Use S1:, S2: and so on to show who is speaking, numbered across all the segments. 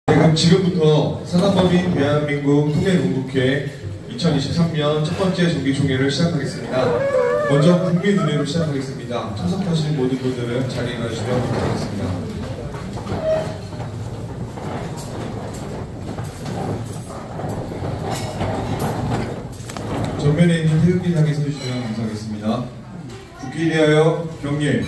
S1: 그럼 지금부터 사단법인 대한민국 통일농국회 2023년 첫 번째 정기총회를 시작하겠습니다. 먼저 국민은혜로 시작하겠습니다. 참석하신 모든 분들은 자리에 가주시면 감사하겠습니다. 전면에 있는 태극기 향해 서주시면 감사하겠습니다. 국기에 대하여 경례.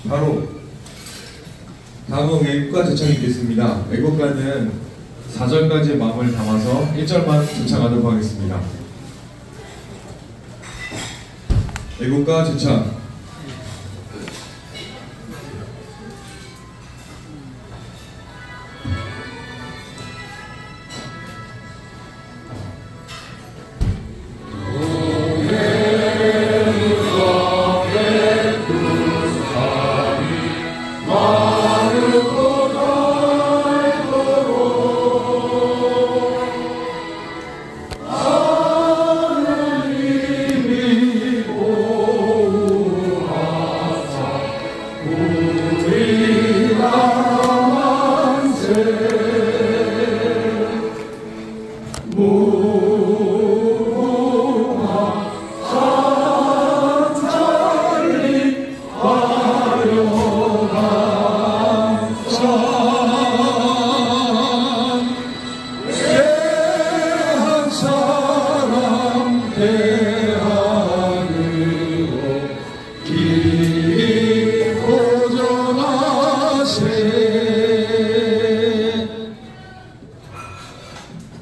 S1: 바로 다음은 애국가 제창이 있겠습니다. 애국가는 4절까지의 마음을 담아서 1절만 제창하도록 하겠습니다. 애국가 제창.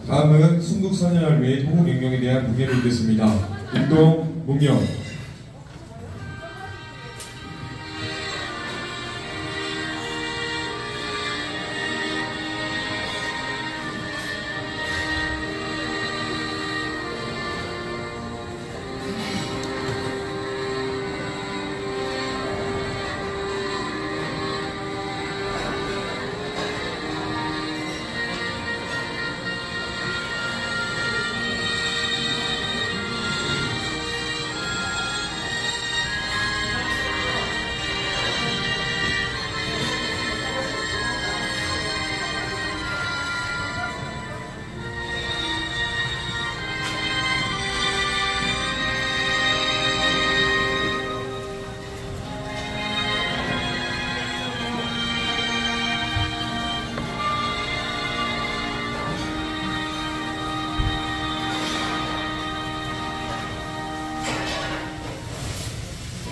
S1: 다음은 순국선열을 위해 통일혁명에 대한 문예를 읽겠습니다. 일동 문명.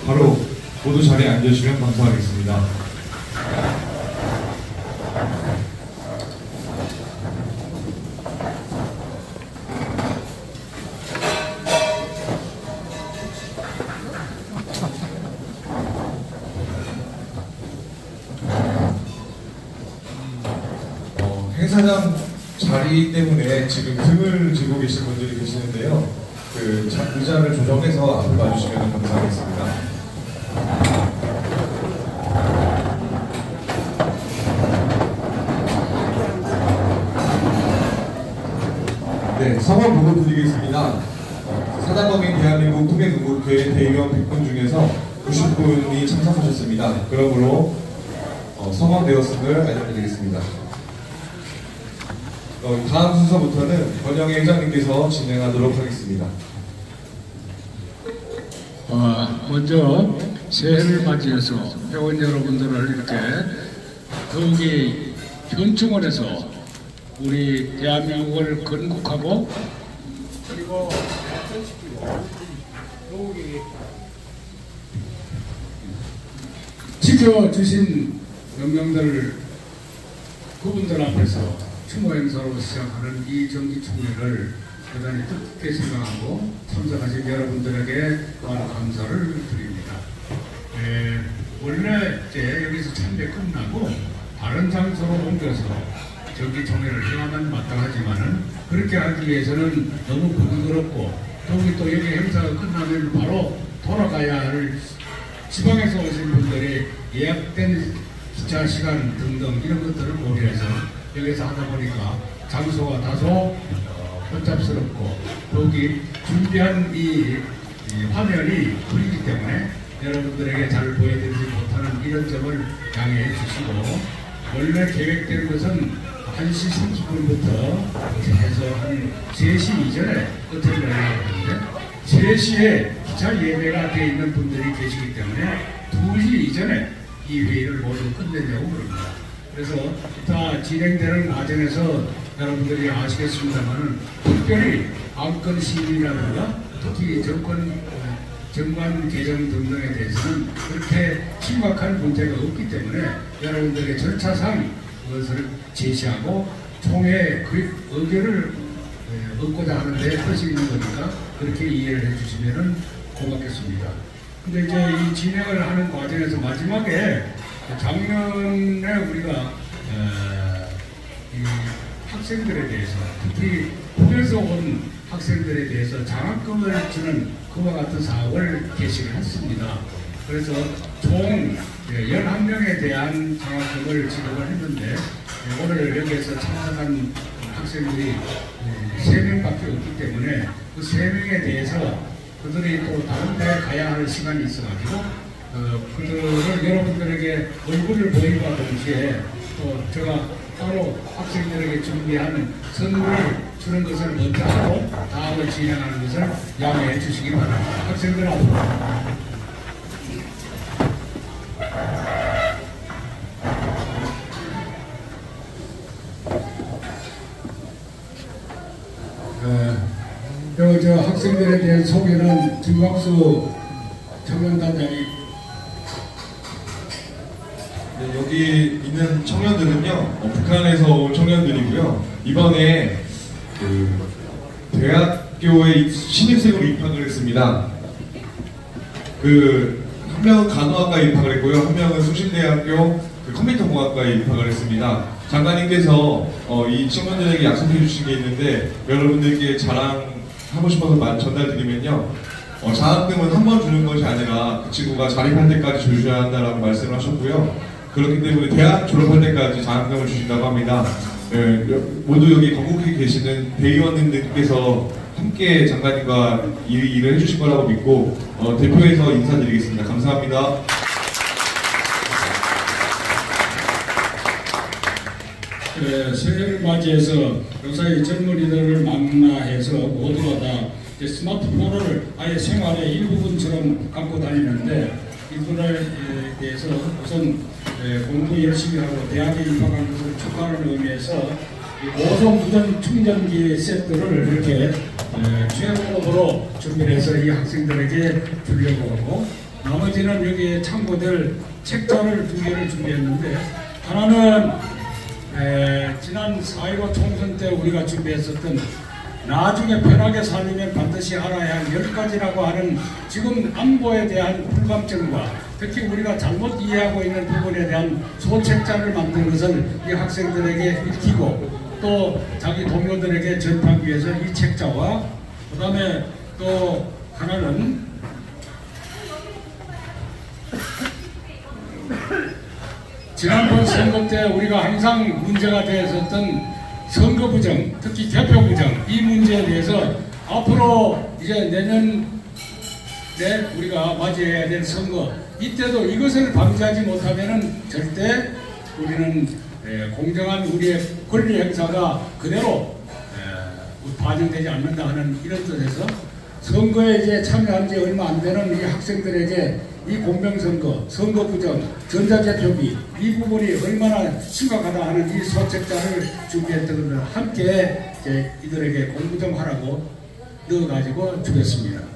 S1: 바로 모두 자리에 앉으시면 방송하겠습니다. 행사장 자리 때문에 지금 등을 지고 계신 분들이 계시는데요. 그 의자를 조정해서 앞으로 와주시면 감사하겠습니다. 네, 성원 보고 드리겠습니다. 사단법인 대한민국 통일농국회 대의원 100분 중에서 90분이 참석하셨습니다. 그러므로 성원되었음을 알려드리겠습니다. 다음 순서부터는 권영애 회장님께서 진행하도록 하겠습니다.
S2: 먼저 새해를 맞이해서 회원 여러분들을 이렇게 더욱이 현충을 해서 우리 대한민국을 건국하고 그리고 더욱이 지켜주신 영명들 그분들 앞에서 추모 행사로 시작하는 이 정기총회를 대단히 뜻깊게 생각하고 참석하신 여러분들에게 많은 감사를 드립니다. 원래 이제 여기서 참배 끝나고 다른 장소로 옮겨서 정기총회를 해야만 마땅하지만은 그렇게 하기 위해서는 너무 번거롭고 더욱이 또 여기 행사가 끝나면 바로 돌아가야 할 지방에서 오신 분들이 예약된 기차 시간 등등 이런 것들을 고려해서 여기서 하다 보니까 장소가 다소 복잡스럽고 거기 준비한 이 화면이 흐리기 때문에 여러분들에게 잘 보여드리지 못하는 이런 점을 양해해 주시고, 원래 계획된 것은 1시 30분부터 해서 한 3시 이전에 끝을 내려고 하는데 3시에 기차 예배가 되어 있는 분들이 계시기 때문에 2시 이전에 이 회의를 모두 끝내려고 그럽니다. 그래서 다 진행되는 과정에서 여러분들이 아시겠습니다만 특별히 안건 시민이라든가 특히 정관 개정 등등에 대해서는 그렇게 심각한 문제가 없기 때문에 여러분들의 절차상 그것을 제시하고 총회 그 의견을 얻고자 하는데 뜻이 있는 거니까 그렇게 이해를 해주시면 고맙겠습니다. 근데 이제 이 진행을 하는 과정에서 마지막에 작년에 우리가 이 학생들에 대해서 특히 북에서 온 학생들에 대해서 장학금을 주는 그와 같은 사업을 개시를 했습니다. 그래서 총 11명에 대한 장학금을 지급을 했는데 오늘 여기에서 참석한 학생들이 3명밖에 없기 때문에 그 3명에 대해서 그들이 또 다른 데 가야 할 시간이 있어가지고 그들을 여러분들에게 얼굴을 보임과 동시에 또 제가 따로 학생들에게 준비한 선물을 주는 것을 먼저 하고 다음을 진행하는 것을 양해해 주시기 바랍니다. 학생들 앞으로. 저 학생들에 대한 소개는 김광수 청년단장이.
S1: 네, 여기 있는 청년들은요, 북한에서 온 청년들이고요. 이번에 대학교에 신입생으로 입학을 했습니다. 한 명은 간호학과에 입학을 했고요. 한 명은 숭실대학교 컴퓨터공학과에 입학을 했습니다. 장관님께서 이 청년들에게 약속해 주신 게 있는데 여러분들께 자랑하고 싶어서 전달드리면요. 장학금은 한 번 주는 것이 아니라 그 친구가 자립할 때까지 주셔야 한다라고 말씀을 하셨고요. 그렇기 때문에 대학 졸업할 때까지 장학금을 주신다고 합니다. 모두 여기 건국에 계시는 대의원님들께서 함께 장관님과 일을 해주실 거라고 믿고 대표해서 인사드리겠습니다. 감사합니다.
S2: 새해를 맞이해서 요사이 젊은이들을 만나해서 모두가 다 스마트폰을 아예 생활의 일부분처럼 갖고 다니는데 이분에 대해서 우선 공부 열심히 하고 대학에 입학한 것을 축하하는 의미에서 고속 무선 충전기 세트를 이렇게 최고로 준비를 해서 이 학생들에게 주려고 하고, 나머지는 여기에 참고될 책자를 2개를 준비했는데, 하나는 지난 4.15 총선 때 우리가 준비했었던 나중에 편하게 살려면 반드시 알아야 할 10가지라고 하는 지금 안보에 대한 불감증과 특히 우리가 잘못 이해하고 있는 부분에 대한 소책자를 만든 것을 이 학생들에게 읽히고 또 자기 동료들에게 전파하기 위해서 이 책자와 그 다음에 또 하나는 지난번 선거 때 우리가 항상 문제가 되었었던 선거 부정, 특히 개표 부정, 이 문제에 대해서 앞으로 이제 내년에 우리가 맞이해야 될 선거, 이때도 이것을 방지하지 못하면 절대 우리는 공정한 우리의 권리 행사가 그대로 반영되지 않는다 하는 이런 뜻에서 선거에 이제 참여한 지 얼마 안 되는 이 학생들에게 이 공명선거, 선거부정, 전자개표비 이 부분이 얼마나 심각하다 하는 이 소책자를 준비했던 것을 함께 이들에게 공부 좀 하라고 넣어가지고 주겠습니다.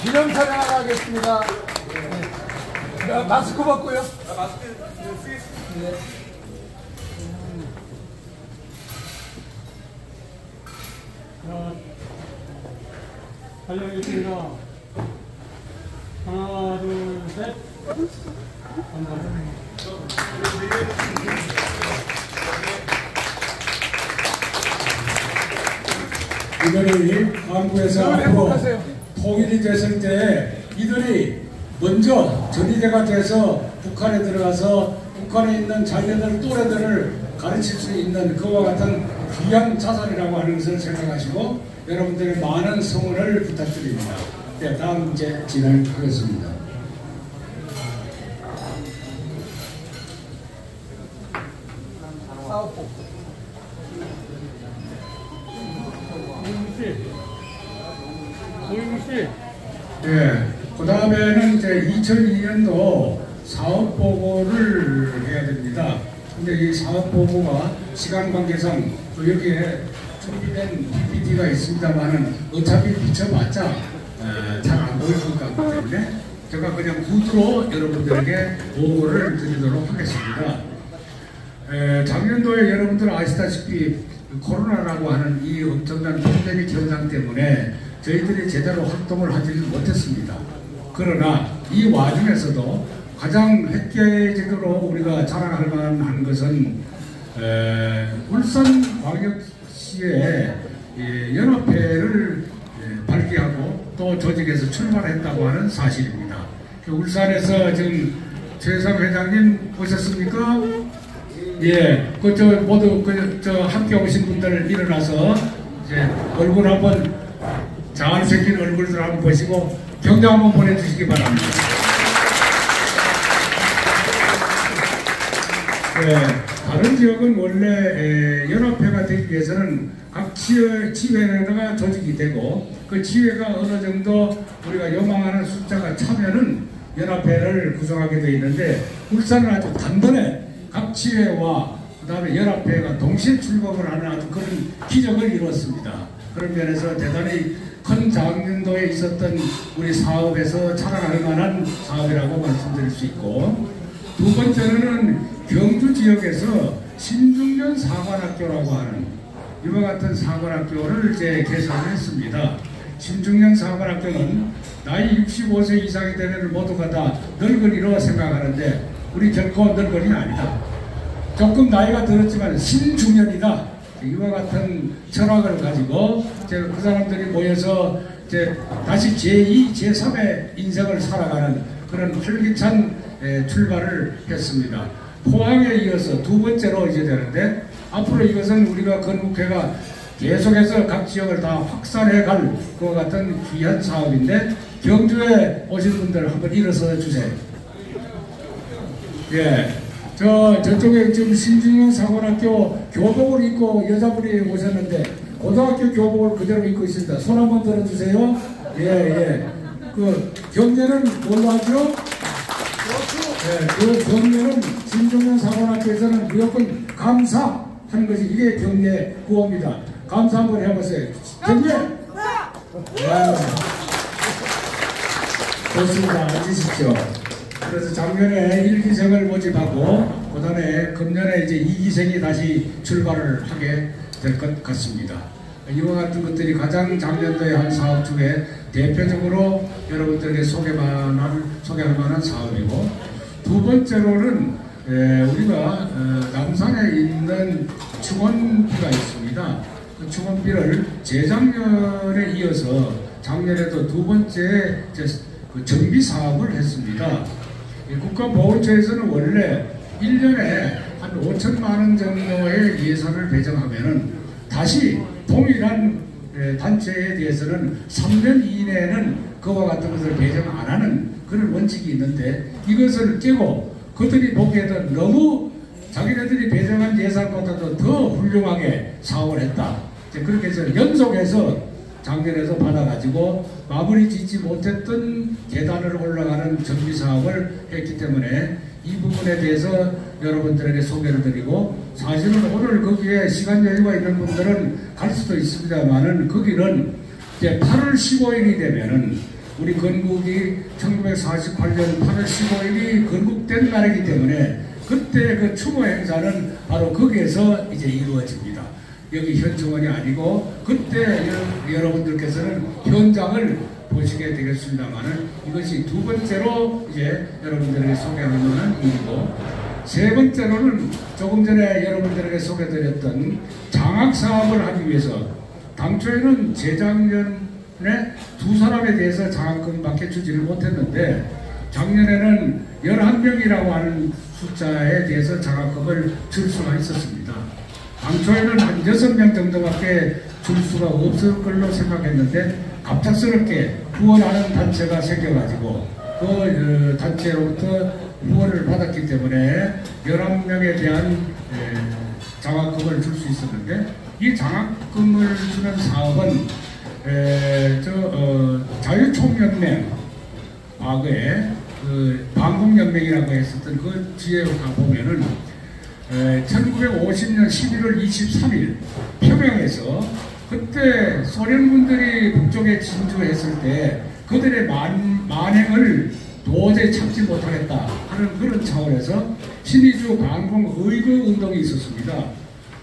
S3: 기념 촬영하겠습니다. 네. 마스크 벗고요. 마스크 쓰겠습니다. 네.
S4: 달려있습니다. 하나, 둘, 셋. 감사합니다.
S3: 이들이 한국에서 앞으로 통일이 됐을 때 이들이 먼저 전위대가 돼서 북한에 들어가서 북한에 있는 자기들 또래들을 가르칠 수 있는 그와 같은 귀한 자산이라고 하는 것을 생각하시고 여러분들의 많은 성원을 부탁드립니다. 네, 다음 문제 진행하겠습니다. 네, 그 다음에는 이제 2002년도 사업 보고를 해야 됩니다. 근데 이 사업 보고가 시간 관계상 또 여기에 준비된 PPT가 있습니다만은 어차피 비춰봤자 잘 안 보일 것 같기 때문에 제가 그냥 구두로 여러분들에게 보고를 드리도록 하겠습니다. 작년도에 여러분들 아시다시피 코로나라고 하는 이 엄청난 팬데믹 현상 때문에 저희들이 제대로 활동을 하지 못했습니다. 그러나 이 와중에서도 가장 획기적으로 우리가 자랑할 만한 것은 울산광역시의 연합회를 발기하고 또 조직해서 출발했다고 하는 사실입니다. 울산에서 지금 최상 회장님 오셨습니까? 예, 모두 함께 오신 분들 일어나서 이제 얼굴 한번 잘생긴 얼굴들 한번 보시고 경례 한번 보내주시기 바랍니다. 네, 다른 지역은 원래 연합회가 되기 위해서는 각 지회가 조직이 되고 그 지회가 어느 정도 우리가 요망하는 숫자가 차면은 연합회를 구성하게 되어 있는데 울산은 아주 단번에 각 지회와 그 다음에 연합회가 동시에 출범을 하는 아주 그런 기적을 이뤘습니다. 그런 면에서 대단히 큰 작년도에 있었던 우리 사업에서 자랑할 만한 사업이라고 말씀드릴 수 있고, 두 번째는 경주 지역에서 신중년 사관학교라고 하는 이와 같은 사관학교를 이제 개설했습니다. 신중년 사관학교는 나이 65세 이상이 되면 모두가 다 늙은이로 생각하는데 우리 결코 늙은이 아니다. 조금 나이가 들었지만 신중년이다. 이와 같은 철학을 가지고 그 사람들이 모여서 다시 제2, 제3의 인생을 살아가는 그런 활기찬 출발을 했습니다. 포항에 이어서 두 번째로 이제 되는데 앞으로 이것은 우리가 건국회가 계속해서 각 지역을 다 확산해 갈 그와 같은 귀한 사업인데 경주에 오신 분들 한번 일어서 주세요. 예. 저쪽에 지금 신중년 사관학교 교복을 입고 여자분이 오셨는데 고등학교 교복을 그대로 입고 있습니다. 손 한번 들어주세요. 예. 그 경례는 뭘로 하죠? 예, 그 경례는 신중년 사관학교에서는 무조건 감사하는 것이 이게 경례 구호입니다. 감사 한번 해보세요. 경례! 네. 좋습니다. 앉으십시오. 그래서 작년에 1기생을 모집하고 그 다음에 금년에 이제 2기생이 다시 출발을 하게 될 것 같습니다. 이와 같은 것들이 가장 작년도에 한 사업 중에 대표적으로 여러분들에게 소개할 만한 사업이고, 두 번째로는 우리가 남산에 있는 축원비가 있습니다. 그 축원비를 재작년에 이어서 작년에도 두 번째 정비 사업을 했습니다. 국가보훈처에서는 원래 1년에 한 5천만 원 정도의 예산을 배정하면은 다시 동일한 단체에 대해서는 3년 이내에는 그와 같은 것을 배정 안 하는 그런 원칙이 있는데 이것을 깨고 그들이 보기에도 너무 자기네들이 배정한 예산보다도 더 훌륭하게 사업을 했다. 그렇게 해서 연속해서 작년에서 받아가지고 마무리 짓지 못했던 계단을 올라가는 정비 사업을 했기 때문에 이 부분에 대해서 여러분들에게 소개를 드리고, 사실은 오늘 거기에 시간 여유가 있는 분들은 갈 수도 있습니다만은 거기는 이제 8월 15일이 되면은 우리 건국이 1948년 8월 15일이 건국된 날이기 때문에 그때 그 추모 행사는 바로 거기에서 이제 이루어집니다. 여기 현 정원이 아니고 그때 여러분들께서는 현장을 보시게 되겠습니다만은 이것이 두 번째로 이제 여러분들에게 소개하는 일이고, 세 번째로는 조금 전에 여러분들에게 소개드렸던 장학 사업을 하기 위해서 당초에는 재작년에 두 사람에 대해서 장학금밖에 주지를 못했는데 작년에는 11명이라고 하는 숫자에 대해서 장학금을 줄 수가 있었습니다. 당초에는 한 6명 정도밖에 줄 수가 없을 걸로 생각했는데 갑작스럽게 후원하는 단체가 생겨가지고 그 단체로부터 후원을 받았기 때문에 11명에 대한 장학금을 줄 수 있었는데, 이 장학금을 주는 사업은 자유총연맹, 과거에 그 반공연맹이라고 했었던 그 뒤에 가보면은 1950년 11월 23일 평양에서 그때 소련군들이 북쪽에 진주했을 때 그들의 만행을 도저히 참지 못하겠다 하는 그런 차원에서 신의주 반공 의거 운동이 있었습니다.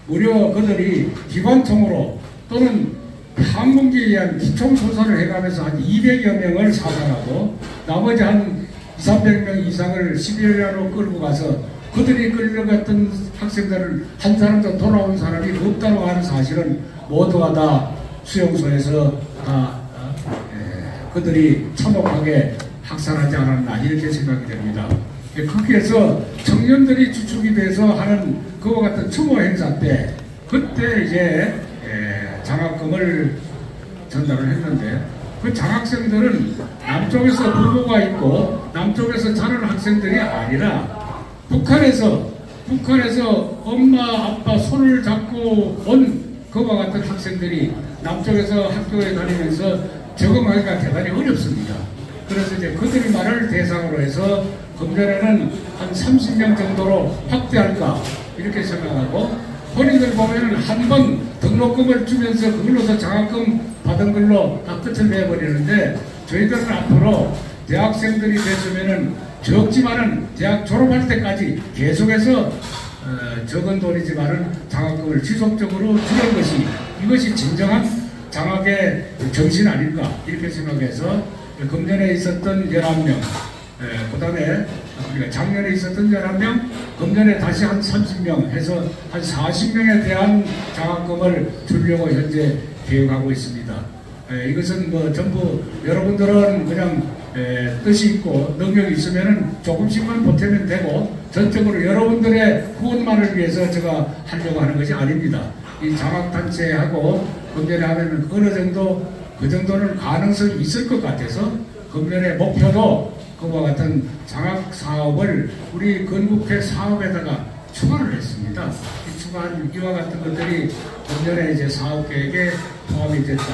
S3: 무려 그들이 기관총으로 또는 항공기에 의한 기총소사를 해가면서 한 200여 명을 사살하고 나머지 한 200~300명 이상을 시베리아로 끌고 가서 그들이 끌려갔던 학생들을 한 사람도 돌아온 사람이 없다고 하는 사실은 모두가 다 수용소에서 다 그들이 참혹하게 학살하지 않았나 이렇게 생각이 됩니다. 거기에서 청년들이 주축이 돼서 하는 그와 같은 추모 행사 때 그때 이제 장학금을 전달을 했는데, 그 장학생들은 남쪽에서 부모가 있고 남쪽에서 자란 학생들이 아니라 북한에서 엄마 아빠 손을 잡고 온 그와 같은 학생들이 남쪽에서 학교에 다니면서 적응하기가 대단히 어렵습니다. 그래서 이제 그들의 말을 대상으로 해서 금년에는 한 30명 정도로 확대할까 이렇게 생각하고, 본인들 보면은 한 번 등록금을 주면서 그걸로서 장학금 받은 걸로 다 끝을 내버리는데, 저희들은 앞으로 대학생들이 됐으면은 적지만은 대학 졸업할 때까지 계속해서 적은 돈이지만은 장학금을 지속적으로 주는 것이, 이것이 진정한 장학의 정신 아닐까 이렇게 생각해서 금년에 있었던 11명, 그 다음에 작년에 있었던 11명, 금년에 다시 한 30명 해서 한 40명에 대한 장학금을 주려고 현재 계획하고 있습니다. 이것은 뭐 전부 여러분들은 그냥 뜻이 있고 능력이 있으면 조금씩만 보태면 되고, 전적으로 여러분들의 후원만을 위해서 제가 하려고 하는 것이 아닙니다. 이 장학단체하고 금년에 하면 어느 정도 그 정도는 가능성이 있을 것 같아서 금년의 목표도 그와 같은 장학 사업을 우리 건국회 사업에다가 추가를 했습니다. 이 추가한 이와 같은 것들이 금년에 이제 사업 계획에 포함이 됐다.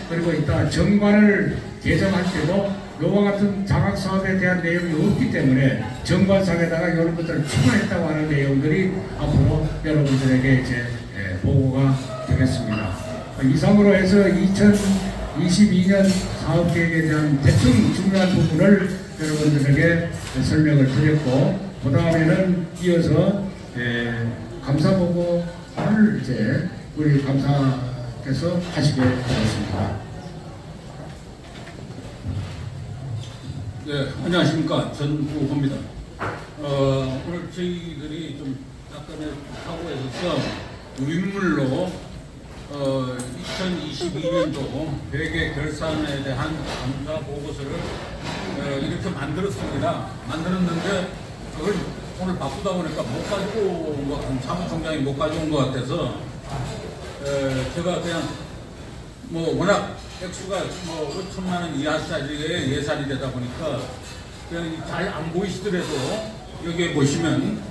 S3: 그리고 이따 정관을 개정할 때도 이와 같은 장학 사업에 대한 내용이 없기 때문에 정관상에다가 이런 것들을 추가했다고 하는 내용들이 앞으로 여러분들에게 이제 보고가 되겠습니다. 이상으로 해서 2022년 사업 계획에 대한 대충 중요한 부분을 여러분들에게 설명을 드렸고, 그 다음에는 이어서 감사보고를 이제 우리 감사께서 하시게 되겠습니다.
S5: 네, 안녕하십니까. 전우호입니다. 오늘 저희들이 좀 약간의 사고에서 윗물로 2022년도 회계 결산에 대한 감사 보고서를 이렇게 만들었는데 그걸 오늘 바쁘다 보니까 못 가지고 사무총장이 못 가져온 것 같아서 제가 그냥 워낙 액수가 5천만 원 이하짜리의 예산이 되다 보니까 그냥 잘 안 보이시더라도 여기에 보시면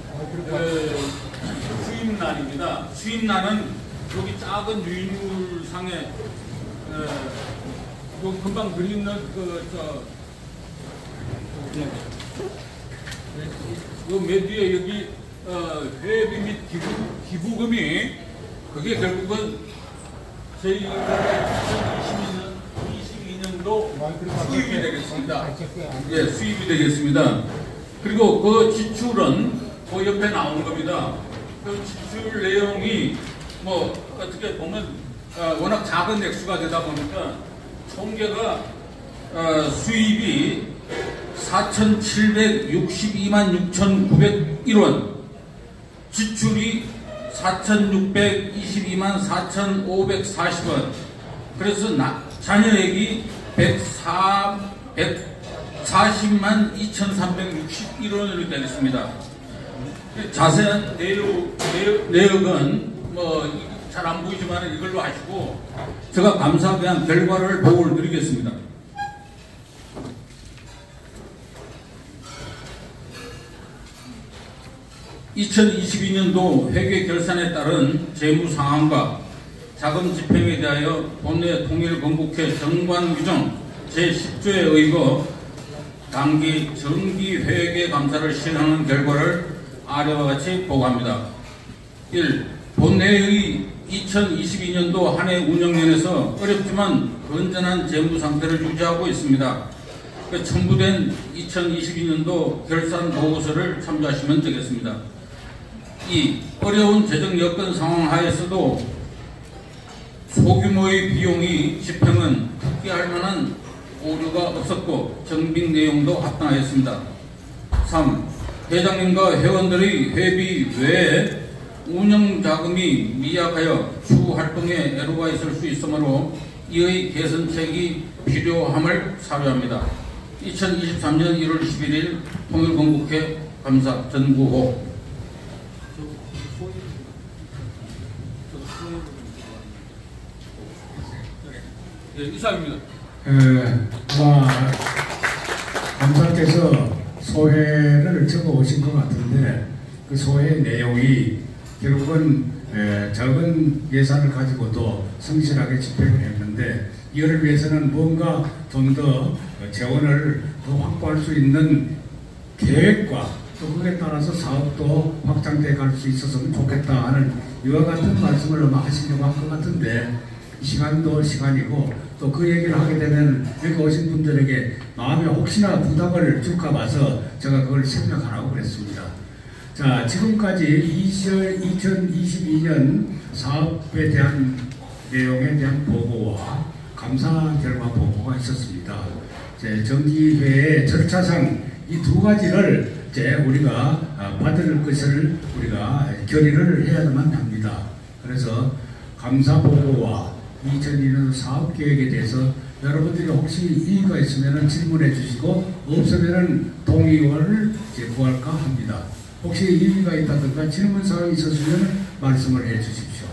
S5: 수입란입니다. 수입란은 여기 작은 유인물상에 여기 금방 그리는 요 맨 뒤에 여기 회비 및 기부금이 그게 결국은 저희 2022년도 수입이 되겠습니다. 예, 수입이 되겠습니다. 그리고 그 지출은 그 옆에 나온 겁니다. 그 지출 내용이 뭐 어떻게 보면 워낙 작은 액수가 되다 보니까 총계가 수입이 4,762만 6,901원, 지출이 4,622만 4,540원, 그래서 잔여액이 140만 2,361원으로 되겠습니다. 자세한 내역은 뭐 잘 안 보이지만 이걸로 하시고 제가 감사에 대한 결과를 보고를 드리겠습니다. (2022년도) 회계 결산에 따른 재무 상황과 자금 집행에 대하여 본회 통일건국회 정관규정 제10조에 의거 당기 정기회계감사를 실행하는 결과를 아래와 같이 보고합니다. 1. 본회의 2022년도 한 해 운영면에서 어렵지만 건전한 재무 상태를 유지하고 있습니다. 첨부된 2022년도 결산 보고서를 참조하시면 되겠습니다. 2. 어려운 재정 여건 상황 하에서도 소규모의 비용이 집행은 특기할 만한 오류가 없었고 정빙 내용도 합당하였습니다. 3. 회장님과 회원들의 회비 외에 운영자금이 미약하여 추후 활동에 애로가 있을 수 있으므로 이의 개선책이 필요함을 사료합니다. 2023년 1월 11일 통일건국회 감사 전구호. 네, 이상입니다.
S3: 감사께서 소회를 적어 오신 것 같은데 그 소회 내용이 결국은 적은 예산을 가지고도 성실하게 집행을 했는데 이를 위해서는 뭔가 좀 더 재원을 더 확보할 수 있는 계획과 또 그에 따라서 사업도 확장돼 갈 수 있었으면 좋겠다 하는 이와 같은 말씀을 아마 하시려고 한 것 같은데 시간도 시간이고 또 그 얘기를 하게 되면 여기 오신 분들에게 마음에 혹시나 부담을 줄까 봐서 제가 그걸 생략하라고 그랬습니다. 자, 지금까지 2022년 사업에 대한 내용에 대한 보고와 감사 결과 보고가 있었습니다. 정기회의 절차상 이 두 가지를 우리가 받을 것을 우리가 결의를 해야만 합니다. 그래서 감사 보고와 2002년 사업 계획에 대해서 여러분들이 혹시 이의가 있으면 질문해 주시고 없으면 동의를 구할까 합니다. 혹시 이의가 있다든가 질문사항이 있었으면 말씀을 해 주십시오.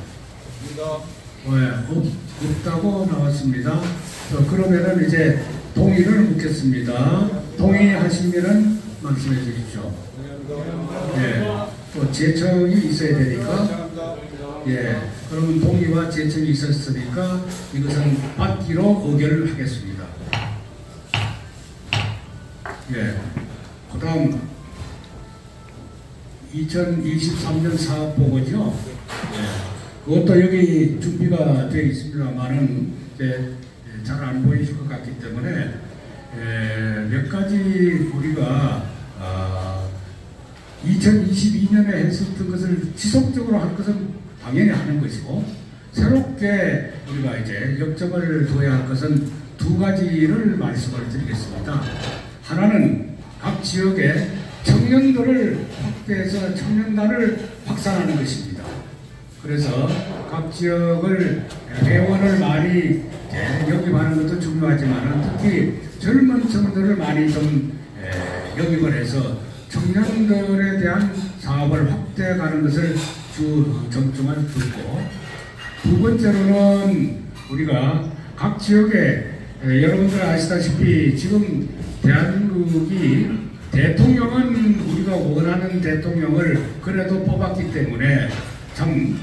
S3: 없다고 나왔습니다. 그러면은 이제 동의를 묻겠습니다. 동의하시면은 말씀해 주십시오. 예. 또 제청이 있어야 되니까. 예. 그러면 동의와 제청이 있었으니까 이것은 받기로 의결을 하겠습니다. 예. 그 다음 2023년 사업보고죠. 예. 그것도 여기 준비가 되어 있습니다만은 잘 안 보이실 것 같기 때문에 몇 가지 우리가 2022년에 했었던 것을 지속적으로 할 것은 당연히 하는 것이고 새롭게 우리가 이제 역점을 둬야 할 것은 두 가지를 말씀을 드리겠습니다. 하나는 각 지역에 청년들을 확대해서 청년단을 확산하는 것입니다. 그래서 각 지역을 회원을 많이 영입하는 것도 중요하지만 특히 젊은 청년들을 많이 좀 영입을 해서 청년들에 대한 사업을 확대해가는 것을 주 정점을 두고 두 번째로는 우리가 각 지역에 여러분들 아시다시피 지금 대한민국이 대통령은 우리가 원하는 대통령을 그래도 뽑았기 때문에 참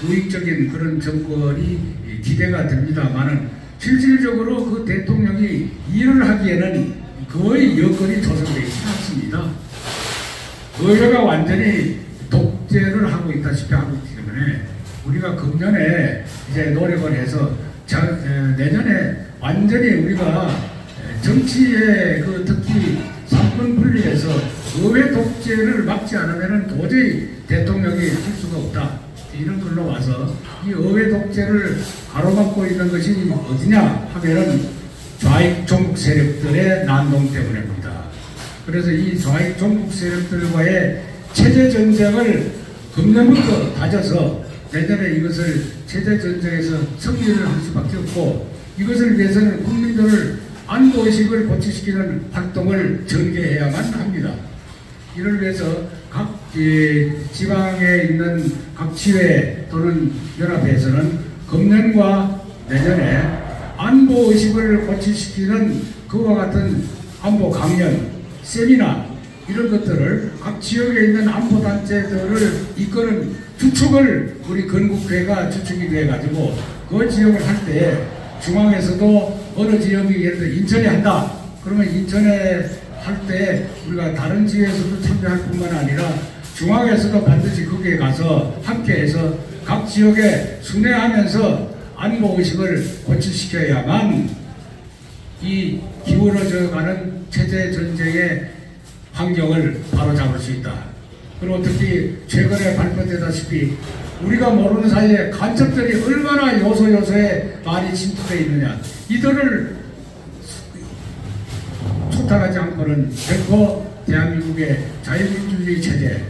S3: 우익적인 그런 정권이 기대가 됩니다만은 실질적으로 그 대통령이 일을 하기에는 거의 여건이 조성되어 있지 않습니다. 의회가 완전히 독재를 하고 있다시피 하고 있기 때문에 우리가 금년에 이제 노력을 해서 내년에 완전히 우리가 정치에 그 특히 삼권 분리해서 의회 독재를 막지 않으면 도저히 대통령이 할 수가 없다. 이런 걸로 와서 이 의회 독재를 가로막고 있는 것이 어디냐 하면은 좌익 종북 세력들의 난동 때문입니다. 그래서 이 좌익 종북 세력들과의 체제 전쟁을 금년부터 다져서 내년에 이것을 체제 전쟁에서 승리를 할 수밖에 없고, 이것을 위해서는 국민들을 안보의식을 고취시키는 활동을 전개해야만 합니다. 이를 위해서 각 지방에 있는 각 지회 또는 연합회에서는 금년과 내년에 안보의식을 고취시키는 그와 같은 안보 강연, 세미나 이런 것들을 각 지역에 있는 안보단체들을 이끄는 주축을 우리 건국회가 주축이 돼가지고 그 지역을 할 때 중앙에서도 어느 지역이 예를 들어 인천에 한다 그러면 인천에 할 때 우리가 다른 지역에서도 참여할 뿐만 아니라 중앙에서도 반드시 거기에 가서 함께해서 각 지역에 순회하면서 안보의식을 고취시켜야만 이 기울어져가는 체제 전쟁의 환경을 바로잡을 수 있다. 그리고 특히 최근에 발표되다시피 우리가 모르는 사이에 간첩들이 얼마나 요소요소에 많이 침투되어 있느냐. 이들을 초탈하지 않고는 결코 대한민국의 자유민주주의 체제,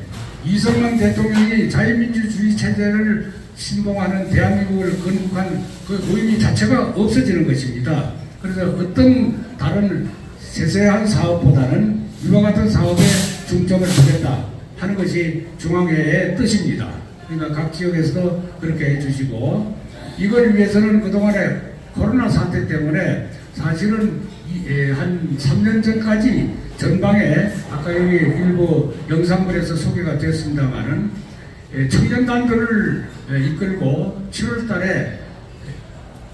S3: 이승만 대통령이 자유민주주의 체제를 신봉하는 대한민국을 건국한 그 의미 자체가 없어지는 것입니다. 그래서 어떤 다른 세세한 사업보다는 이와 같은 사업에 중점을 두겠다 하는 것이 중앙회의 뜻입니다. 그러니까 각 지역에서도 그렇게 해주시고, 이걸 위해서는 그동안에 코로나 사태 때문에 사실은 한 3년 전까지 전방에 아까 여기 일부 영상물에서 소개가 됐습니다만은 청년단들을 이끌고 7월 달에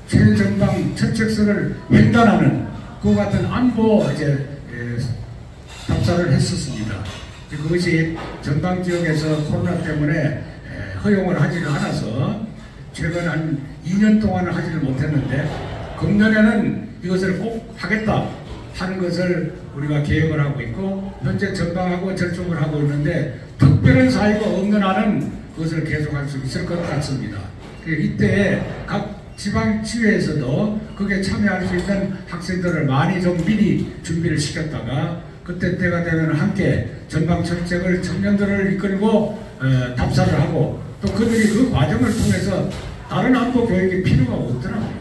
S3: 최전방 천책선을 횡단하는 그 같은 안보 답사를 했었습니다. 그것이 전방 지역에서 코로나 때문에 허용을 하지를 않아서 최근 한 2년 동안은 하지를 못했는데 금년에는 이것을 꼭 하겠다 하는 것을 우리가 계획을 하고 있고 현재 전방하고 절충을 하고 있는데 특별한 사유가 없는 한은 그것을 계속할 수 있을 것 같습니다. 이때 각 지방지회에서도 그게 참여할 수 있는 학생들을 많이 좀 미리 준비를 시켰다가 그때 때가 되면 함께 전방 철책을 청년들을 이끌고 답사를 하고 또 그들이 그 과정을 통해서 다른 안보 교육이 필요가 없더라고요.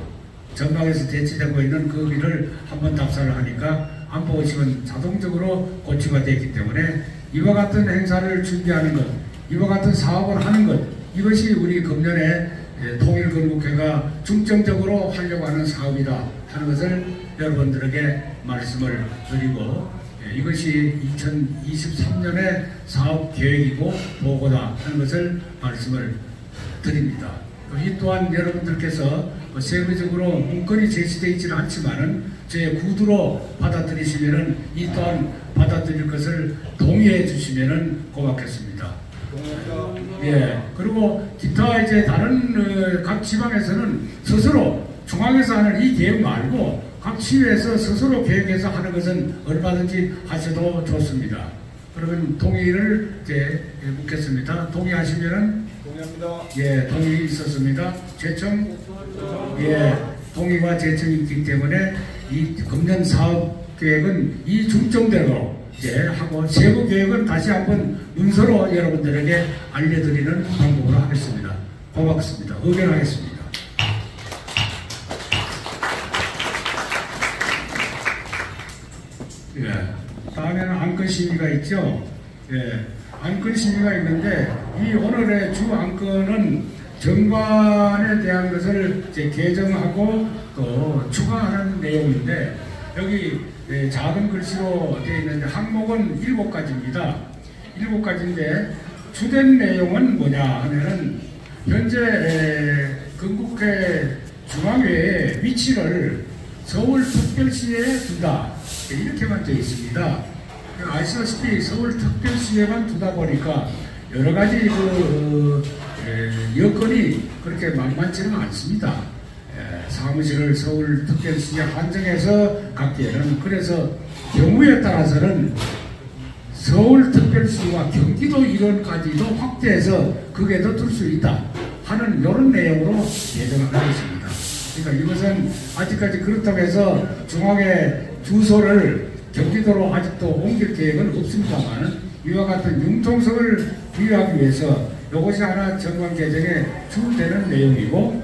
S3: 전방에서 대치되고 있는 그 일을 한번 답사를 하니까 안보의식은 자동적으로 고치가 되기 때문에 이와 같은 행사를 준비하는 것, 이와 같은 사업을 하는 것, 이것이 우리 금년에 통일건국회가 중점적으로 하려고 하는 사업이다 하는 것을 여러분들에게 말씀을 드리고, 이것이 2023년의 사업계획이고 보고다 하는 것을 말씀을 드립니다. 이 또한 여러분들께서 세부적으로 문건이 제시되어 있지는 않지만은 제 구두로 받아들이시면은 이 또한 받아들일 것을 동의해 주시면은 고맙겠습니다. 예. 그리고 기타 이제 다른 각 지방에서는 스스로 중앙에서 하는 이 계획 말고 각 시에서 스스로 계획해서 하는 것은 얼마든지 하셔도 좋습니다. 그러면 동의를 이제 묻겠습니다. 동의하시면은
S1: 동의합니다.
S3: 예, 동의 있었습니다. 제청 예, 동의와 제청이 있기 때문에 이 금년 사업 계획은 이 중점대로 이제 하고 세부 계획은 다시 한번 문서로 여러분들에게 알려드리는 방법으로 하겠습니다. 고맙습니다. 의견하겠습니다. 예, 다음에는 안건 심의가 있죠. 예, 안건 심의가 있는데 이 오늘의 주 안건은 정관에 대한 것을 이제 개정하고 또 추가하는 내용인데 여기 작은 글씨로 되어 있는데 항목은 7가지입니다. 7가지인데 주된 내용은 뭐냐 하면은 현재 건국회 중앙회의 위치를 서울특별시에 두다 이렇게만 되어 있습니다. 아시다시피 서울특별시에만 두다 보니까 여러가지 여건이 그렇게 만만치는 않습니다. 사무실을 서울특별시에 한정해서 갖기에는 그래서 경우에 따라서는 서울특별시와 경기도 일원까지도 확대해서 거기에도 둘 수 있다. 하는 이런 내용으로 예정을 하고 있습니다. 그러니까 이것은 아직까지 그렇다고 해서 중앙에 주소를 경기도로 아직도 옮길 계획은 없습니다만 이와 같은 융통성을 부여하기 위해서 이것이 하나 정관 개정에 주되는 내용이고,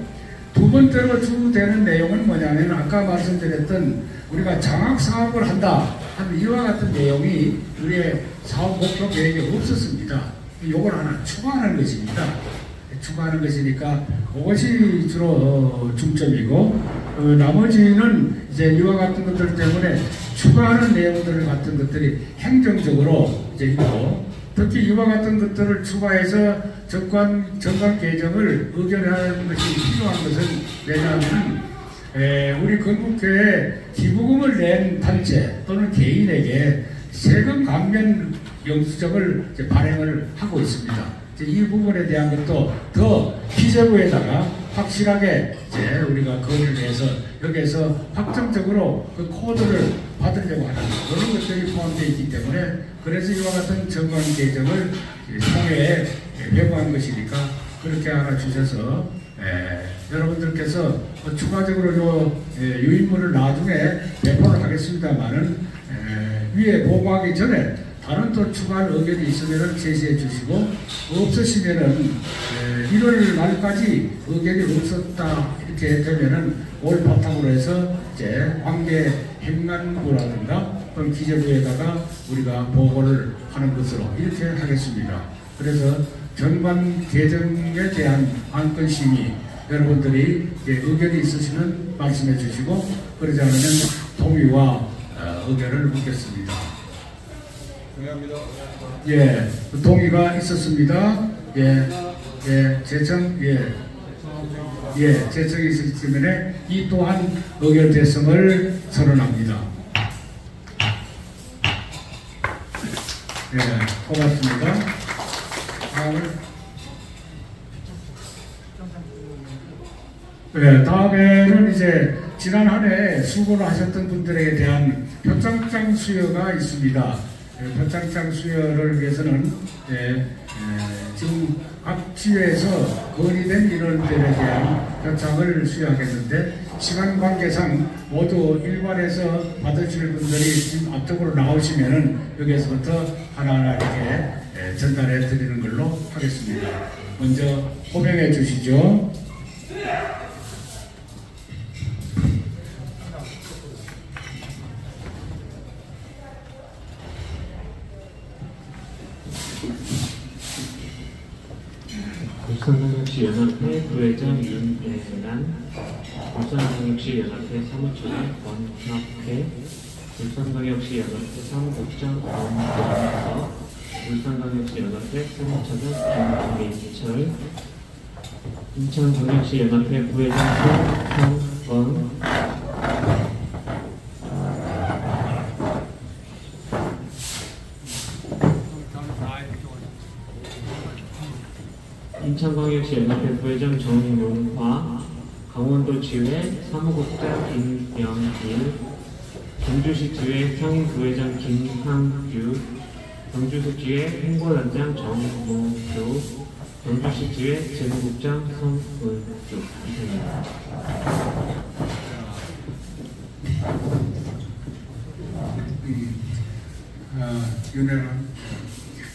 S3: 두 번째로 주되는 내용은 뭐냐면 아까 말씀드렸던 우리가 장학 사업을 한다 하는 이와 같은 내용이 우리의 사업 목표 계획에 없었습니다. 이걸 하나 추가하는 것입니다. 추가하는 것이니까 그것이 주로 중점이고, 나머지는 이제 이와 같은 것들 때문에 추가하는 내용들 같은 것들이 행정적으로 이제 있고, 특히 이와 같은 것들을 추가해서 정관 개정을 의결하는 것이 필요한 것은 왜냐하면 우리 건국회에 기부금을 낸 단체 또는 개인에게 세금 감면 영수증을 이제 발행을 하고 있습니다. 이 부분에 대한 것도 더 기재부에다가 확실하게 이제 우리가 건의를 해서 여기에서 확정적으로 그 코드를 받으려고 하는 그런 것들이 포함되어 있기 때문에, 그래서 이와 같은 정관 개정을 통해 배부한 것이니까 그렇게 하나 주셔서 여러분들께서 추가적으로 요 유인물을 나중에 배포를 하겠습니다만은 위에 보고하기 전에 다른 또 추가할 의견이 있으면 제시해 주시고, 없으시면은 1월 말까지 의견이 없었다 이렇게 되면은 올 바탕으로 해서 이제 관계 행안부라든가 또는 기재부에다가 우리가 보고를 하는 것으로 이렇게 하겠습니다. 그래서 정관 개정에 대한 안건 심의 여러분들이 의견이 있으시면 말씀해 주시고, 그러지 않으면 동의와 의견을 묻겠습니다.
S1: 동의합니다.
S3: 예, 동의가 있었습니다. 예, 제청, 제청이 있었기 때문에 이 또한 의결대성을 선언합니다. 예, 고맙습니다. 다음에는 이제 지난 한 해 수고를 하셨던 분들에 대한 표창장 수여가 있습니다. 표창장 수여를 위해서는 지금 앞지회에서 건의된 인원들에 대한 표창을 수여하겠는데, 시간 관계상 모두 일관해서 받으실 분들이 지금 앞쪽으로 나오시면은 여기에서부터 하나하나 이렇게 전달해 드리는 걸로 하겠습니다. 먼저 호명해 주시죠.
S6: 울산광역시 연합회 부회장 윤혜란, 울산광역시 연합회 사무처장 권학회, 울산광역시 연합회 사무국장 권원석, 울산광역시 연합회 사무처장 김민철, 인천광역시 연합회 부회장 손형건, 인천광역시 연합회 부회장 정용화, 강원도지회 사무국장 임영일, 경주시지회 상임부회장 김항규, 경주시지회 홍보단장 정모규, 경주시지회 재무국장 성은주. 이상입니다.
S3: 윤혜란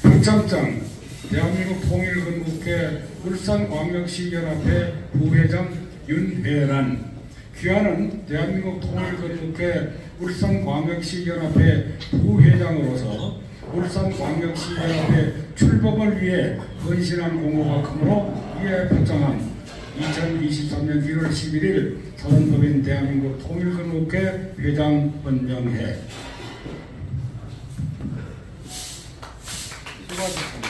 S3: 표창장 대한민국 통일건국회 울산광역시연합회 부회장 윤혜란, 귀하는 대한민국 통일건국회 울산광역시연합회 부회장으로서 울산광역시연합회 출범을 위해 헌신한 공로가 크므로 이에 표창한 2023년 1월 11일 사단법인 대한민국 통일건국회 회장 권명해. 수고하셨습니다.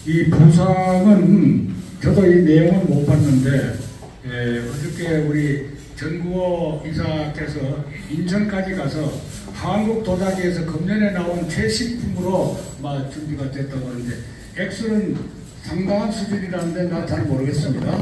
S3: 이 부상은 저도 이 내용을 못 봤는데 어저께 우리 전구호 이사께서 인천까지 가서 한국 도자기에서 금년에 나온 최신품으로 준비가 됐다고 하는데 액수는 상당한 수준이라는데 나 잘 모르겠습니다.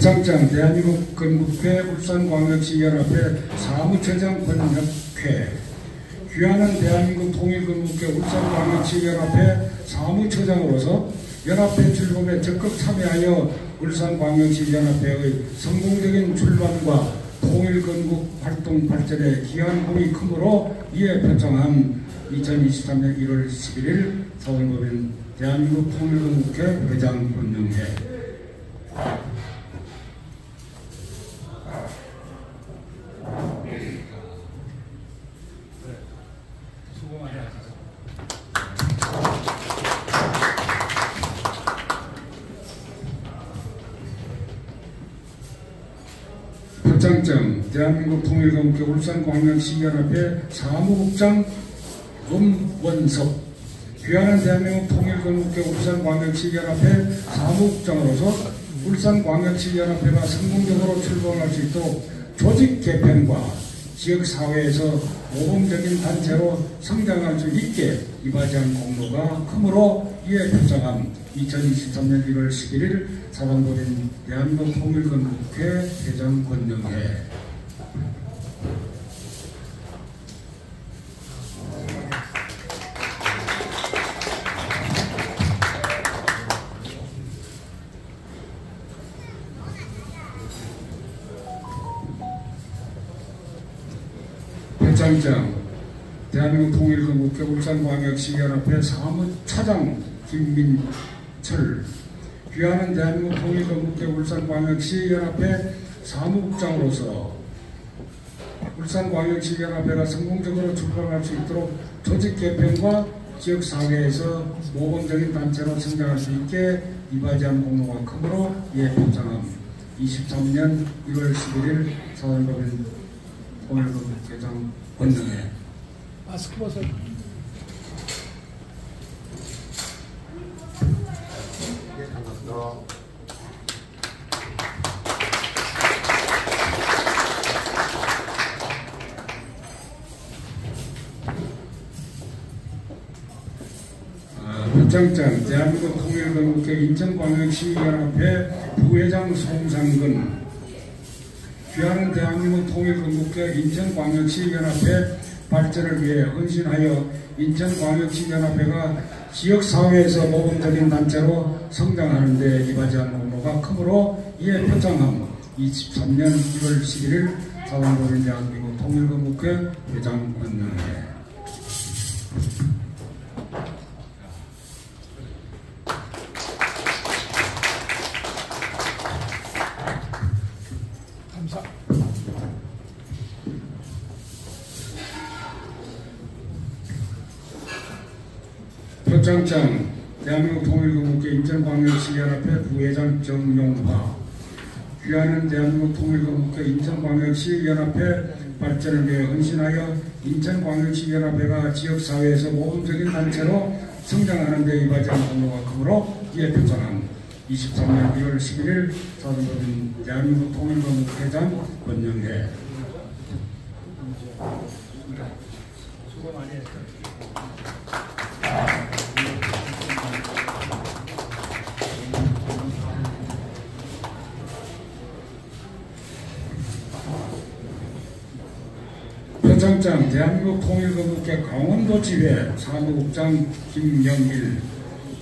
S3: 표창장 대한민국 건국회 울산광역시연합회 사무처장 권혁회 귀하는 대한민국 통일건국회 울산광역시연합회 사무처장으로서 연합회 출범에 적극 참여하여 울산광역시연합회의 성공적인 출범과 통일건국 활동 발전에 기여한 분이 크므로 이에 표창한 2023년 1월 11일 서울법인 대한민국 통일건국회 회장 권영회. 수고 많이 하셨습니다. 표창장 대한민국 통일건국회 울산광역시연합회 사무국장 엄원석 귀하는 대한민국 통일건국회 울산광역시연합회 사무국장으로서 울산광역시연합회가 성공적으로 출범할 수 있도록 조직 개편과 지역사회에서 모범적인 단체로 성장할 수 있게 이바지한 공로가 크므로 이에 표창한 2023년 1월 11일 사단법인 대한민국 통일건국회 회장 권영회. 표창장 대한민국 통일건국회 울산광역시연합회 사무차장 김민철 귀하는 대한민국 통일건국회 울산광역시연합회 사무국장으로서 울산광역시연합회가 성공적으로 출범할 수 있도록 조직 개편과 지역사회에서 모범적인 단체로 성장할 수 있게 이바지한 공로가 크므로 이에 표창함 23년 1월 11일 서울법인 통일건국회장 권영회.
S4: 마스크 벗어.
S3: 표창장 대한민국 통일건국회 인천광역시연합회 부회장 송상근 귀하는 대한민국 통일건국회 인천광역시연합회 발전을 위해 헌신하여 인천광역시연합회가 지역사회에서 모범적인 단체로 성장하는 데 이바지한 공로가 크므로 이에 표창함 23년 1월 11일 사단법인 대한민국 통일건국회 회장 권영회.
S4: 감사.
S3: 표창장 대한민국 통일건국회 인천광역시연합회 부회장 정용화 귀하는 대한민국 통일건국회 인천광역시연합회 발전을 위해 헌신하여 인천광역시연합회가 지역사회에서 모범적인 단체로 성장하는 데 이바지한 공로가 크므로 이에 표창함 23년 1월 11일 사단법인 대한민국 통일건국회 회장 권영회. 수고 많이 했습니다. 표창장 대한민국 통일건국회 강원도지회 사무국장 김영일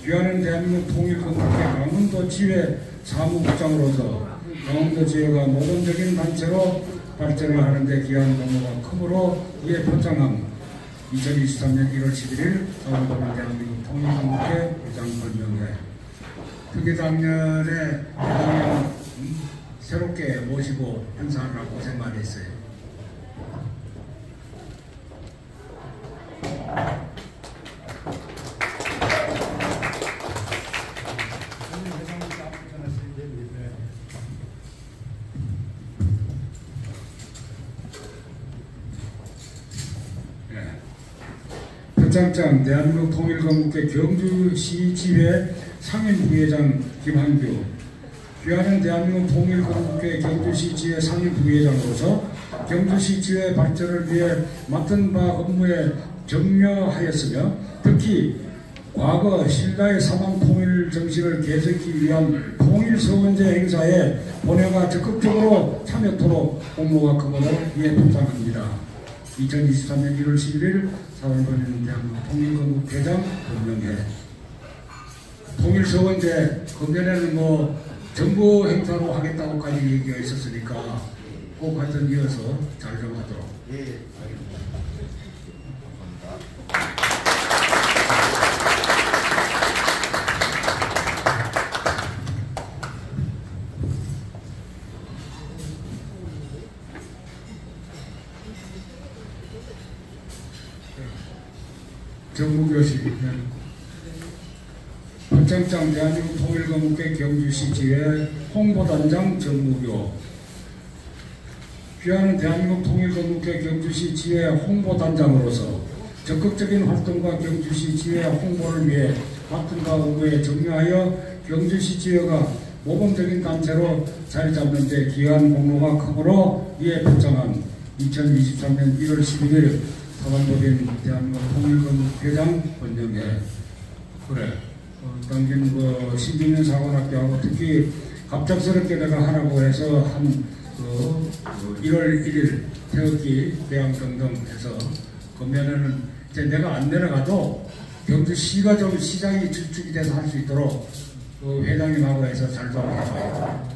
S3: 귀하는 대한민국 통일건국회 강원도지회 사무국장으로서 강원도지회가 모범적인 단체로 발전을 하는 데 기여한 공로가 크므로 이에 표창함 2023년 1월 11일 서울법인 대한민국 통일건국회 회장 권영회. 특히 작년에 대통령 새롭게 모시고 행사하느라 고생 많이 했어요. 표창장 대한민국 통일건국회 경주시지회 상임부회장 김한규 귀하는 대한민국 통일건국회 경주시지회 상임부회장으로서 경주시지회 발전을 위해 맡은 바 업무에 정려하였으며 특히 과거 신라의 사방 통일 정신을 계승하기 위한 통일서원제 행사에 본회가 적극적으로 참여토록 공모가 크고도 이에 부탁합니다. 2023년 1월 11일 사월번에는 대한민국 통일건국회장 권명회. 통일서원제 금년에는 뭐 정부 행사로 하겠다고까지 얘기가 있었으니까 꼭 하여튼 이어서 잘 좀 하도록. 정무교실 박정장 대한민국 통일건국회 경주시 지회 홍보단장 정무교. 귀하는 대한민국 통일건국회 경주시 지회 홍보단장으로서 적극적인 활동과 경주시 지회 홍보를 위해 박근과 의무에 정리하여 경주시 지회가 모범적인 단체로 자리 잡는 데 기여한 공로가 크므로 이에 부탁한 2023년 1월 11일 사관법인 대한민국 통일건국회장 권명회. 그래. 당긴 그 신진년 사관학교하고 특히 갑작스럽게 내가 하라고 해서 한 1월 1일 태극기 대항등등 해서 그러면은 이제 내가 안 내려가도 경주시가 좀 시장이 주축이 돼서 할 수 있도록 그 회장님하고 해서 잘 좀 해봐요.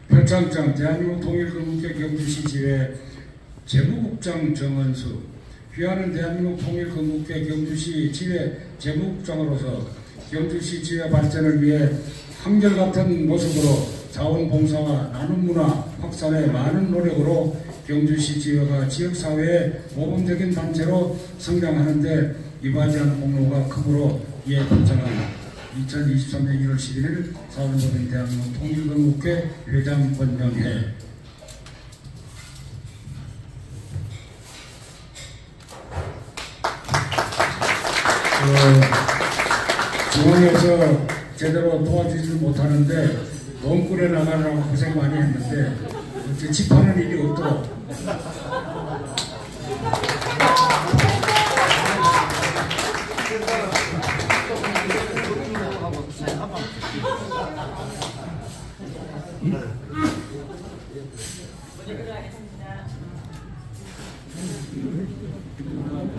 S3: 표창장 대한민국 통일건국회 경주시 지회 재무국장 정은수. 귀하는 대한민국 통일건국회 경주시 지회 재무국장으로서 경주시 지회 발전을 위해 한결같은 모습으로 자원봉사와 나눔문화 확산에 많은 노력으로 경주시 지회가 지역사회의 모범적인 단체로 성장하는 데 이바지하는 공로가 크므로 이에 부탁한 2023년 1월 11일 사원법인 대한민국 통일건국회 회장 권명회. 중앙에서 제대로 도와주지 못하는데 돈 꾸려 나가느라고 고생 많이 했는데 집하는 일이 없도록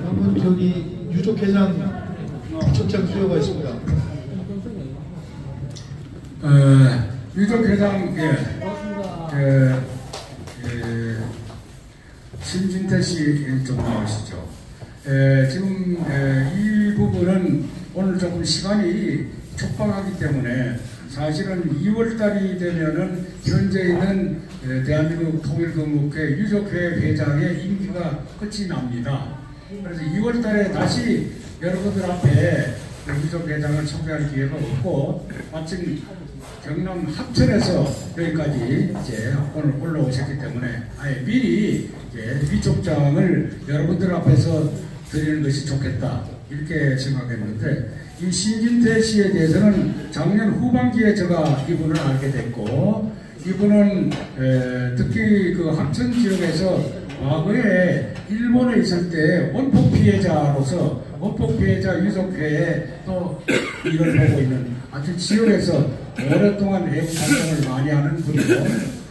S7: 한분 저기 유족회장 부총장 수여가 있습니다.
S3: 유족회장 신진태 씨 좀 나오시죠. 지금 이 부분은 오늘 조금 시간이 촉박하기 때문에 사실은 2월달이 되면은 현재 있는 대한민국 통일건국회 유족회 회장의 임기가 끝이 납니다. 그래서 2월달에 다시 여러분들 앞에 유족회장을 소개할 기회가 없고 마침 경남 합천에서 여기까지 이제 오늘 올라오셨기 때문에 아예 미리 이제 위촉장을 여러분들 앞에서 드리는 것이 좋겠다 이렇게 생각했는데 이 신진태 씨에 대해서는 작년 후반기에 제가 이분을 알게 됐고 이분은 특히 그 합천 지역에서 과거에 일본에 있을 때 원폭 피해자로서 원폭 피해자 유족회에 또 일을 보고 있는 아주 지역에서 오랫동안 애국 활동을 많이 하는 분이고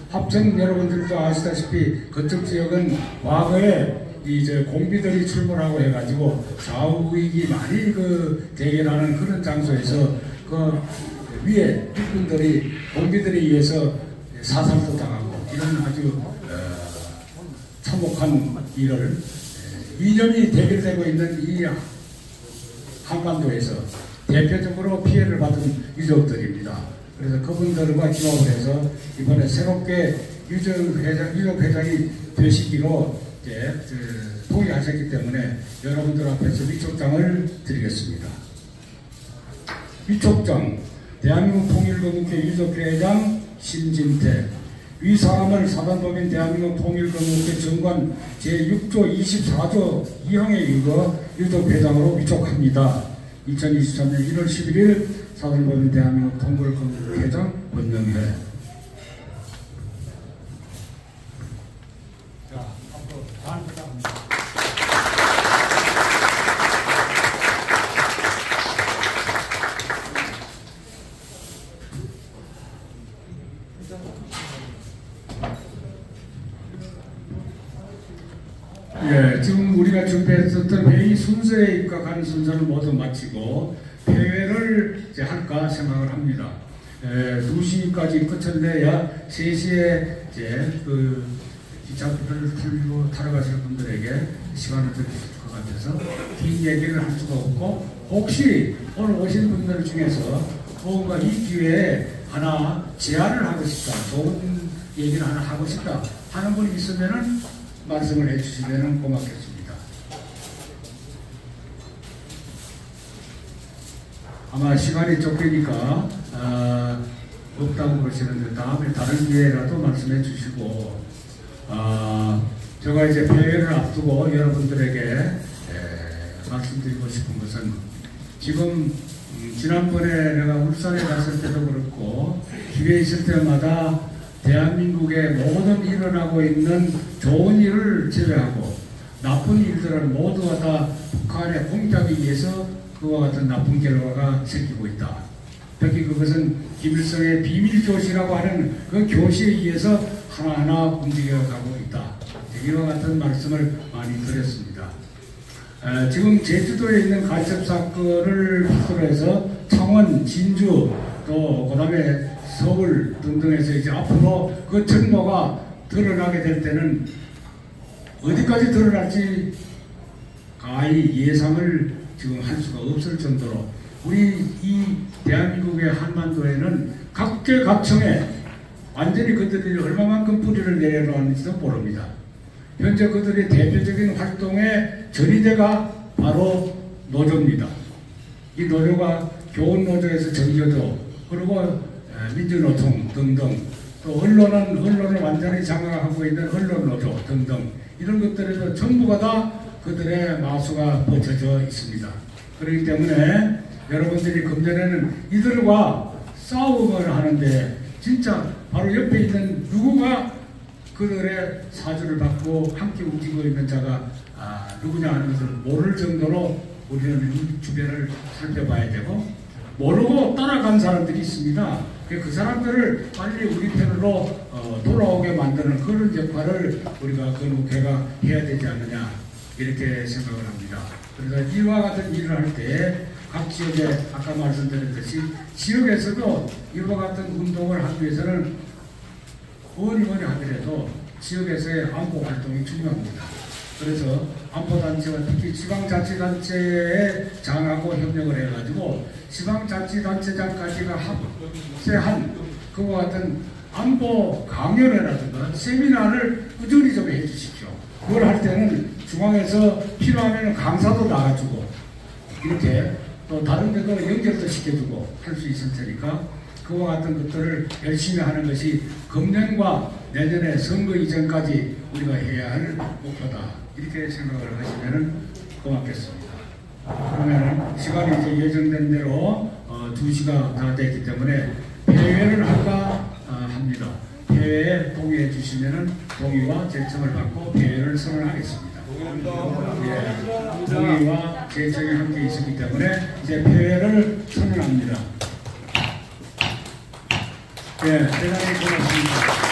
S3: 합천 여러분들도 아시다시피 그쪽 지역은 과거에 이제 공비들이 출몰하고 해가지고 좌우익이 많이 그 대결하는 그런 장소에서 그 위에 일꾼들이 공비들에 의해서 사살도 당하고 이런 아주 참혹한 일을 2년이 대결되고 있는 이 한반도에서 대표적으로 피해를 받은 유족들입니다. 그래서 그분들과 기업을 해서 이번에 새롭게 유족회장이 되시기로 이제 동의하셨기 때문에 여러분들 앞에서 위촉장을 드리겠습니다. 위촉장 대한민국 통일건국회 유족회장 신진태. 위 사람을 사단법인 대한민국 통일건국회 정관 제6조 24조 2항에 의거 유족회장으로 위촉합니다. 2023년 1월 11일 사단법인 대한민국 통일건국회장 권영회.
S4: 자, 앞으로 다음 회장입니다.
S3: 예, 지금 우리가 준비했었던 회의 순서에 입각하는 순서를 모두 마치고 폐회를 이제 할까 생각을 합니다. 2시까지 끝을 내야 3시에 이제 그 기차표를 풀고 타러 가실 분들에게 시간을 드릴 수 있을 것 같아서 긴 얘기를 할 수가 없고, 혹시 오늘 오신 분들 중에서 뭔가 이 기회에 하나 제안을 하고 싶다, 좋은 얘기를 하나 하고 싶다 하는 분이 있으면은 말씀을 해주시면 고맙겠습니다. 아마 시간이 쫓기니까 없다고 그러시는데 다음에 다른 기회라도 말씀해 주시고, 제가 이제 폐회를 앞두고 여러분들에게 말씀드리고 싶은 것은, 지금 지난번에 내가 울산에 갔을 때도 그렇고 기회 있을 때마다 대한민국에 모든 일어나고 있는 좋은 일을 제외하고 나쁜 일들은 모두가 다 북한의 공작에 의해서 그와 같은 나쁜 결과가 생기고 있다. 특히 그것은 김일성의 비밀교시라고 하는 그 교시에 의해서 하나하나 움직여가고 있다. 이와 같은 말씀을 많이 드렸습니다. 지금 제주도에 있는 간첩 사건을 필두로 해서 창원, 진주, 또 그 다음에 서울 등등에서 이제 앞으로 그 정보가 드러나게 될 때는 어디까지 드러날지 가히 예상을 지금 할 수가 없을 정도로 우리 이 대한민국의 한반도에는 각계각층에 완전히 그들이 얼마만큼 뿌리를 내려놓았는지도 모릅니다. 현재 그들의 대표적인 활동의 전위대가 바로 노조입니다. 이 노조가 교원노조에서 전교조, 그리고 민주노총 등등, 또 언론을 완전히 장악하고 있는 언론노조 등등, 이런 것들에서 전부가 다 그들의 마수가 뻗쳐져 있습니다. 그렇기 때문에 여러분들이 금전에는 이들과 싸움을 하는데 진짜 바로 옆에 있는 누구가 그들의 사주를 받고 함께 움직이고 있는 자가 누구냐 하는 것을 모를 정도로 우리는 주변을 살펴봐야 되고, 모르고 따라간 사람들이 있습니다. 그 사람들을 빨리 우리 편으로 돌아오게 만드는 그런 역할을 우리가 건국회가 해야 되지 않느냐, 이렇게 생각을 합니다. 그래서 이와 같은 일을 할 때 각 지역에 아까 말씀드렸듯이 지역에서도 이와 같은 운동을 하기 위해서는 뭐니 하더라도 지역에서의 안보 활동이 중요합니다. 그래서 안보단체와 특히 지방자치단체에 장하고 협력을 해가지고 지방자치단체장까지가 합세한 그와 같은 안보 강연회라든가 세미나를 꾸준히 좀 해주십시오. 그걸 할 때는 중앙에서 필요하면 강사도 나가주고 이렇게 또 다른 데도 연결도 시켜주고 할 수 있을 테니까 그와 같은 것들을 열심히 하는 것이 금년과 내년에 선거 이전까지 우리가 해야 할 목표다, 이렇게 생각을 하시면 고맙겠습니다. 그러면 시간이 이제 예정된 대로 2시가 다 됐기 때문에 폐회를 할까 합니다. 폐회에 동의해 주시면 동의와 제청을 받고 폐회를 선언하겠습니다. 예, 동의와 제청이 함께 있었기 때문에 이제 폐회를 선언합니다. 예, 대단히 고맙습니다.